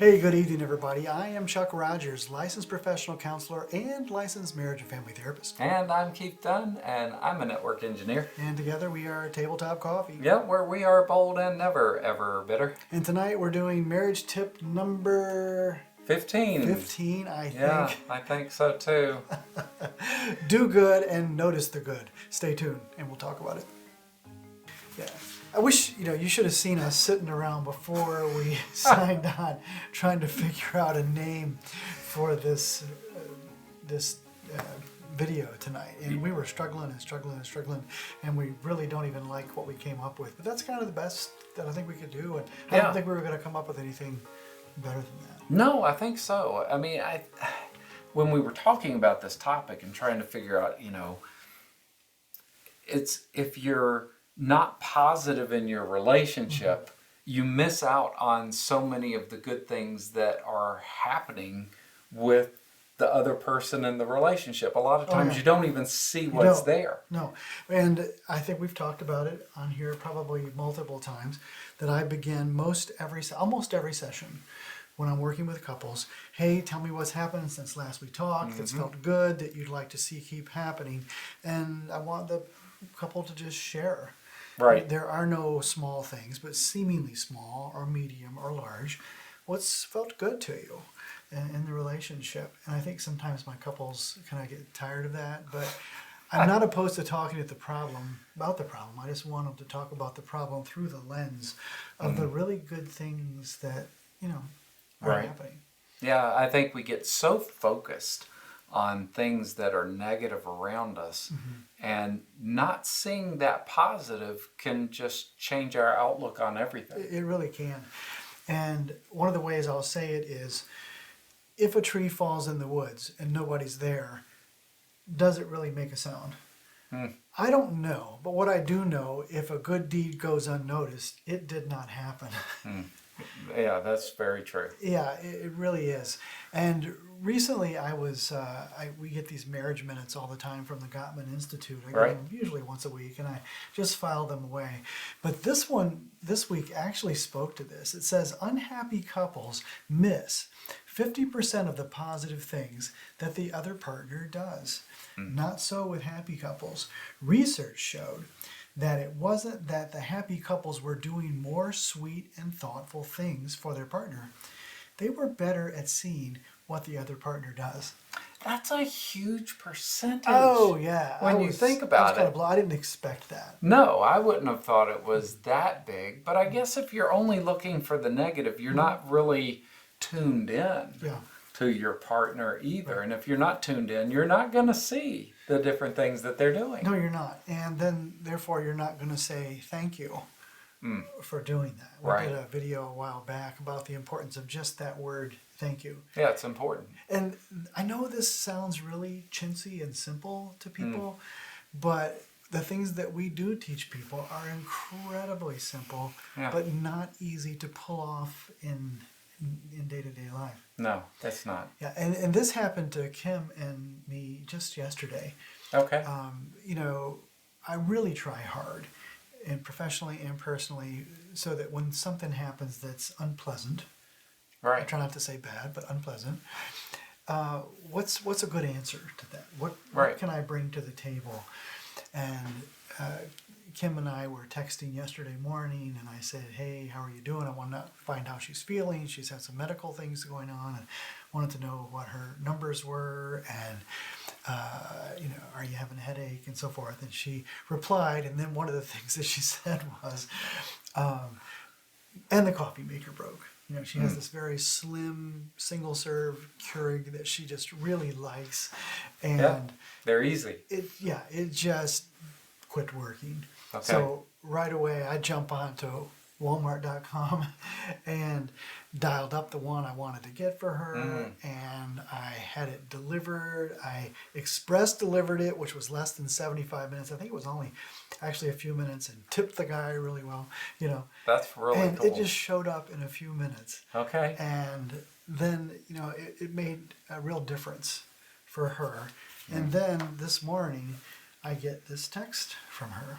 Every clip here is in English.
Hey, good evening, everybody. I am Chuck Rogers, licensed professional counselor and licensed marriage and family therapist. And I'm Keith Dunn, and I'm a network engineer. And together we are Tabletop Coffee. Yep, where we are bold and never, ever bitter. And tonight we're doing marriage tip number 15. 15, I think. Yeah, I think so too. Do good and notice the good. Stay tuned and we'll talk about it. Yeah. I wish, you should have seen us sitting around before we signed on trying to figure out a name for this video tonight. And we were struggling, and we really don't even like what we came up with. But that's kind of the best that I think we could do. And I don't think we were going to come up with anything better than that. No, I think so. I mean, when we were talking about this topic and trying to figure out, it's if you're not positive in your relationship, you miss out on so many of the good things that are happening with the other person in the relationship. A lot of times you don't even see what's there. No, and I think we've talked about it on here probably multiple times, that I begin almost every session when I'm working with couples. Hey, tell me what's happened since last we talked, that's felt good, that you'd like to see keep happening. And I want the couple to just share. Right. There are no small things, but seemingly small or medium or large. What's felt good to you in the relationship? And I think sometimes my couples kind of get tired of that, but I'm not opposed to talking about the problem. I just want them to talk about the problem through the lens of the really good things that, are happening. Yeah, I think we get so focused on things that are negative around us, and not seeing that positive can just change our outlook on everything. It really can. And one of the ways I'll say it is, if a tree falls in the woods and nobody's there, does it really make a sound? I don't know, but what I do know, if a good deed goes unnoticed, it did not happen. Yeah, that's very true. Yeah, it really is. And recently we get these marriage minutes all the time from the Gottman Institute. I get them usually once a week, and I just file them away. But this one, this week, actually spoke to this. It says, unhappy couples miss 50% of the positive things that the other partner does. Not so with happy couples. Research showed that it wasn't that the happy couples were doing more sweet and thoughtful things for their partner. They were better at seeing what the other partner does. That's a huge percentage. Oh, yeah. When you think about it. I didn't expect that. No, I wouldn't have thought it was that big. But I guess if you're only looking for the negative, you're not really tuned in to your partner either. And if you're not tuned in, you're not going to see the different things that they're doing. No, you're not. And then, therefore, you're not going to say thank you for doing that. We did a video a while back about the importance of just that word, thank you. Yeah, it's important. And I know this sounds really chintzy and simple to people, but the things that we do teach people are incredibly simple, but not easy to pull off in day-to-day life. No, that's not. Yeah, and this happened to Kim and me just yesterday. Okay. I really try hard, and professionally and personally, so that when something happens that's unpleasant, I try not to say bad, but unpleasant, what's a good answer to that? What can I bring to the table? And Kim and I were texting yesterday morning, and I said, hey, how are you doing? I want to find how she's feeling. She's had some medical things going on, and wanted to know what her numbers were, and are you having a headache, and so forth. And she replied, and then one of the things that she said was, and the coffee maker broke. She has this very slim single serve Keurig that she just really likes, and they're easy. It just quit working. Okay. So right away I jump onto Walmart.com and dialed up the one I wanted to get for her, and I had it delivered. I express delivered it, which was less than 75 minutes. I think it was only actually a few minutes, and tipped the guy really well, That's really and cool. it just showed up in a few minutes. Okay. And then, it made a real difference for her. And then this morning I get this text from her.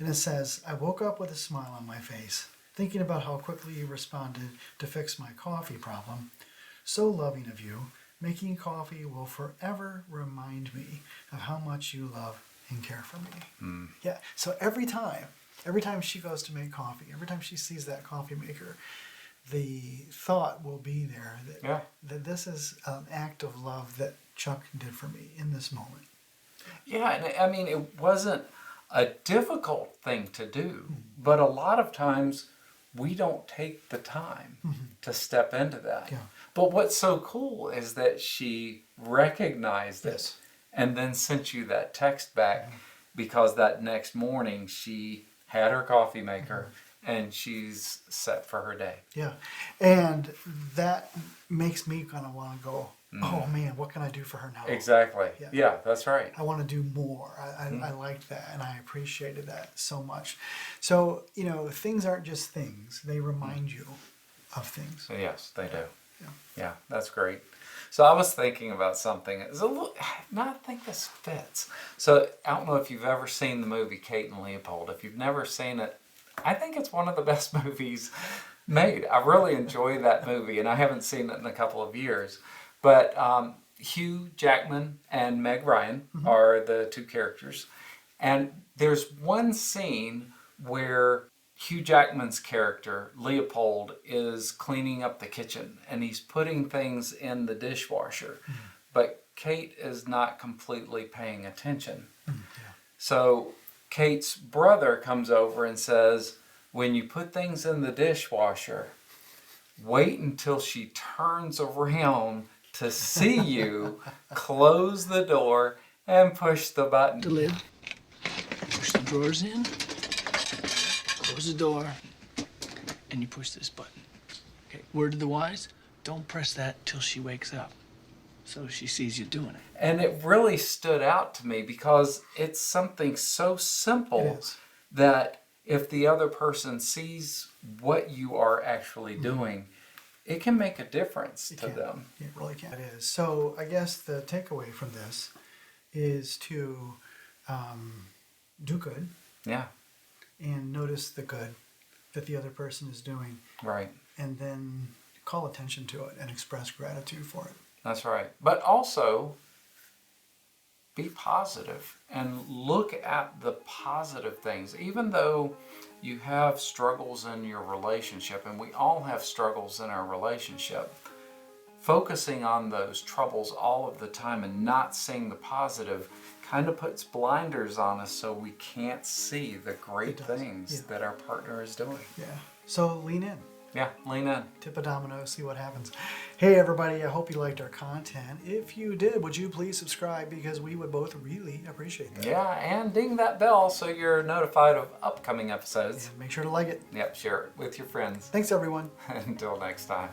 And it says, I woke up with a smile on my face thinking about how quickly you responded to fix my coffee problem. So loving of you. Making coffee will forever remind me of how much you love and care for me. Yeah, so every time she goes to make coffee, every time she sees that coffee maker, the thought will be there that this is an act of love that Chuck did for me in this moment. Yeah, and I mean, it wasn't a difficult thing to do, but a lot of times we don't take the time to step into that. Yeah. But what's so cool is that she recognized it Yes. and then sent you that text back because that next morning she had her coffee maker and she's set for her day. Yeah, and that makes me kind of want to go, oh man, what can I do for her now? Exactly. Yeah. Yeah, that's right. I want to do more. I liked that, and I appreciated that so much. So, things aren't just things. They remind you of things. So yes, they do. Yeah. Yeah, that's great. So I was thinking about something. It's a little, no, I think this fits. So I don't know if you've ever seen the movie Kate and Leopold. If you've never seen it, I think it's one of the best movies made. I really enjoy that movie, and I haven't seen it in a couple of years. But Hugh Jackman and Meg Ryan are the two characters. And there's one scene where Hugh Jackman's character, Leopold, is cleaning up the kitchen and he's putting things in the dishwasher. But Kate is not completely paying attention. So Kate's brother comes over and says, when you put things in the dishwasher, wait until she turns around to see you, close the door, and push the button. The lid, push the drawers in, close the door, and you push this button. Okay, word to the wise, don't press that till she wakes up, so she sees you doing it. And it really stood out to me because it's something so simple It is. that if the other person sees what you are actually doing, it can make a difference to can. them. It really can. It is. So I guess the takeaway from this is to do good Yeah, and notice the good that the other person is doing, right. and then call attention to it and express gratitude for it. That's right. But also be positive and look at the positive things. Even though you have struggles in your relationship, and we all have struggles in our relationship, focusing on those troubles all of the time and not seeing the positive kind of puts blinders on us so we can't see the great It does, things yeah. that our partner is doing. Yeah. So lean in. Yeah, lean in. Tip a domino, see what happens. Hey everybody, I hope you liked our content. If you did, would you please subscribe, because we would both really appreciate that. Yeah, and ding that bell so you're notified of upcoming episodes. And make sure to like it. Yep, share it with your friends. Thanks everyone. Until next time.